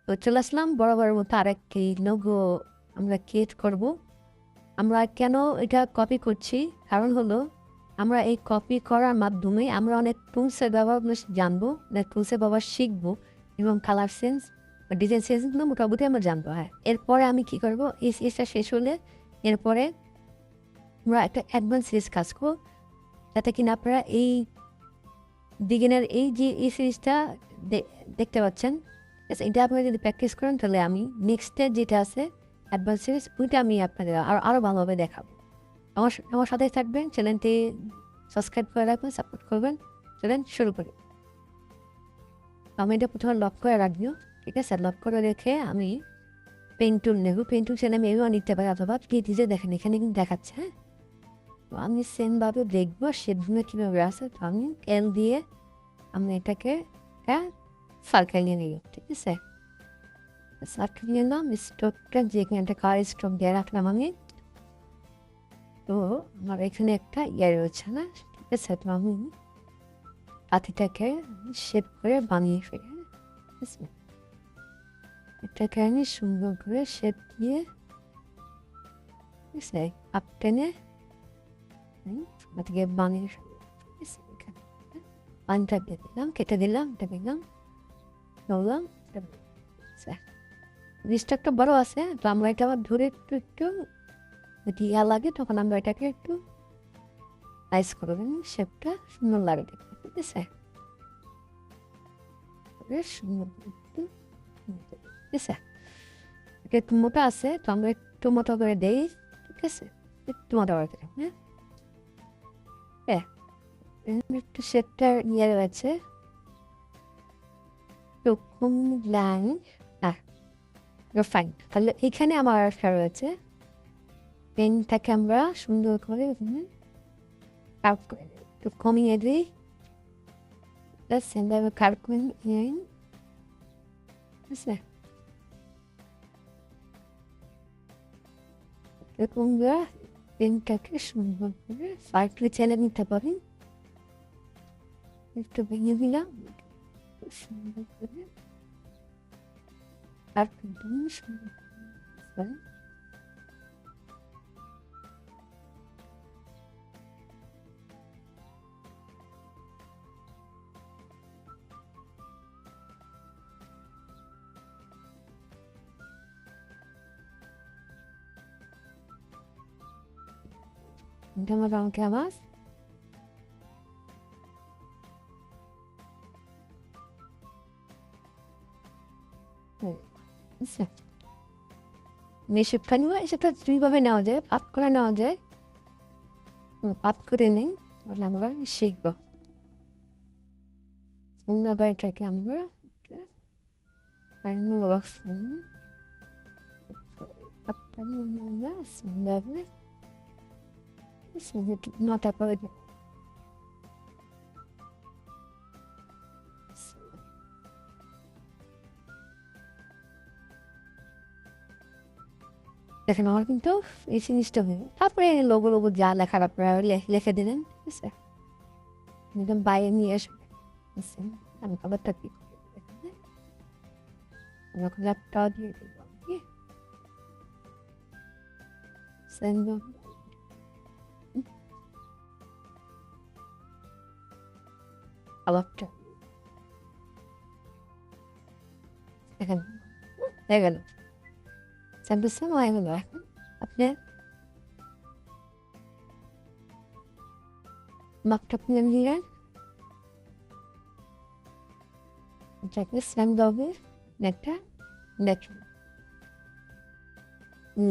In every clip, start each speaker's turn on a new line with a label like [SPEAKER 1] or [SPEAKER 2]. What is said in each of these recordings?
[SPEAKER 1] তো চলে আসলাম বরাবরের মতো আরেকটি লোগো আমরা ক্রিয়েট করব। আমরা কেন এটা কপি করছি, কারণ হলো আমরা এই কপি করার মাধ্যমে আমরা অনেক টুলসের ব্যবহার জানবো, অনেক টুলসের ব্যবহার শিখবো এবং কালার সেন্স বা ডিজাইন সেন্সগুলো মোটামুটি আমরা জানবো। হ্যাঁ, এরপরে আমি কী করবো, এই সিরিজটা শেষ হলে এরপরে আমরা একটা অ্যাডভান্স সিরিজ কাজ করবো, যাতে কিনা আপনারা এই বিগিনার এই যে এই সিরিজটা দেখতে পাচ্ছেন, এটা আপনারা যদি প্র্যাকটিস করেন তাহলে আমি নেক্সটে যেটা আছে অ্যাডভান্স সিরিজ, ওইটা আমি আপনাদের আরও ভালোভাবে দেখাবো। আমার সাথে থাকবেন, চ্যানেলটি সাবস্ক্রাইব করে রাখবেন, সাপোর্ট করবেন। চলেন শুরু করি। আমি এটা প্রথমে লক করে রাখবো, ঠিক আছে? লক করে রেখে আমি পেন টুল নেব। পেন টুল ছেলে আমি এভাবে নিতে পারি, অথবা পিটিজে দেখেন এখানে কিন্তু দেখাচ্ছে। হ্যাঁ, তো আমি সেমভাবে দেখবো শেপগুলো কীভাবে আছে। তো আমি এল দিয়ে আমি এটাকে সার্কেল নিয়ে নিব, ঠিক আছে? সার্কেল নিয়ে নিলাম, স্ট্রোকটা যেখানে একটা কার স্ট্রোক দিয়ে রাখলাম আমি। তো আমার এখানে একটা ইয়ে রয়েছে না, ঠিক আছে? তো আমি পাতিটাকে শেপ করে বানিয়ে ফেলি, ঠিক আছে? এটাকে আমি সুন্দর করে শেপ দিয়ে, ঠিক আছে, আপ টেনে পাতিকে বানিয়ে ফেলি, ঠিক আছে? পানিটা দিয়ে দিলাম, কেটে দিলাম, এটা দিলাম, ধরলাম। জিনিসটা একটা বড় আছে, তো আমরা এটা আবার ধরে একটু একটু যদি ইয়া লাগে তখন আমরা এটাকে একটু আইস করবেন, শেপটা সুন্দর লাগে দেখতে, ঠিক আছে? সুন্দর একটু, ঠিক আছে? এটা একটু মোটা আছে, তো আমরা একটু মোটা করে দেই, ঠিক আছে? একটু মোটা করে দিলাম। হ্যাঁ, একটু শেপটা ইয়ে রয়েছে, এরকম লাইন ফাইন। তাহলে এখানে আমার একটা রয়েছে, পেনটাকে আমরা সুন্দর করে কার্ভ করে দিই, একটু কমিয়ে দিই, সেন্টারে কার্ভ করে নিই, ঠিক আছে? এরকম পেনটাকে সুন্দর করে সাইডে ছেলে নিতে পারি, একটু ভেঙে দিলাম সুন্দর করে, আর সুন্দর করে এটা মোটামুটি আমার শেপটা নিব। শেপটা দুইভাবে নেওয়া যায়, পাত করে নেওয়া যায়। পাত করে নেই, তাহলে আমরা শিখবো সুন্দরভাবে এটাকে আমরা সুন্দরভাবে নটা করে দেখেন আমার কিন্তু এই জিনিসটা হবে। তারপরে লোগো লোগো যা লেখার আপনারা লিখে দিলেন, ঠিক আছে? একদম বাইরে নিয়ে আসবে, আমি খাবারটা কি ল্যাপটপ দিয়ে দিব, খাবারটা দেখেন হয়ে গেল, স্যাম্পলস হয়ে গেল। এখন আপনি মাপটা কিনে নিলেন, এটাকে স্ল্যাম দেবে একটা দেখুন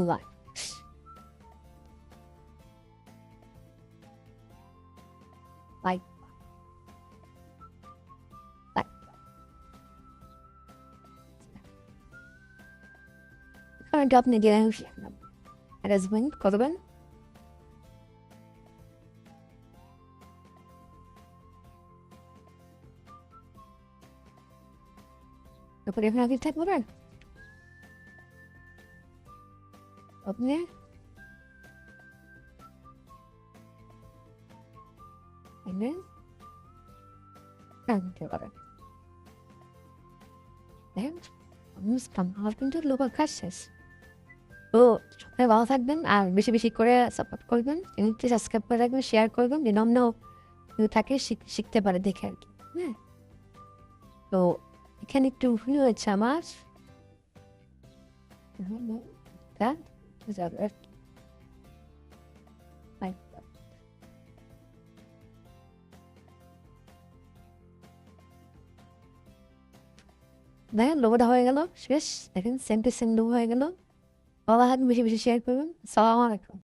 [SPEAKER 1] লাইক কারণ আপনি গেলেন অ্যারেঞ্জমেন্ট করবেন। তারপরে এখানে আপনি থাকবেন, আপনি এনে রাখতে পারেন। দেখেন বুঝতাম আমার কিন্তু লোকাল কাজ শেষ। তো সবাই ভালো থাকবেন আর বেশি বেশি করে সাপোর্ট করবেন, চ্যানেলটি সাবস্ক্রাইব করে রাখবেন, শেয়ার করবেন, যেন অন্যও কেউ থাকে শিখতে পারে দেখে আর কি। হ্যাঁ, তো এখানে একটু ভুল হয়েছে আমার, তা যাবে আর কি। Bye. দেখেন লোগোটা হয়ে গেল শেষ, দেখেন সেম টু সেম লোগো হয়ে গেল। ভালো থাকবেন, বেশি বেশি শেয়ার করবেন। আসসালামু আলাইকুম।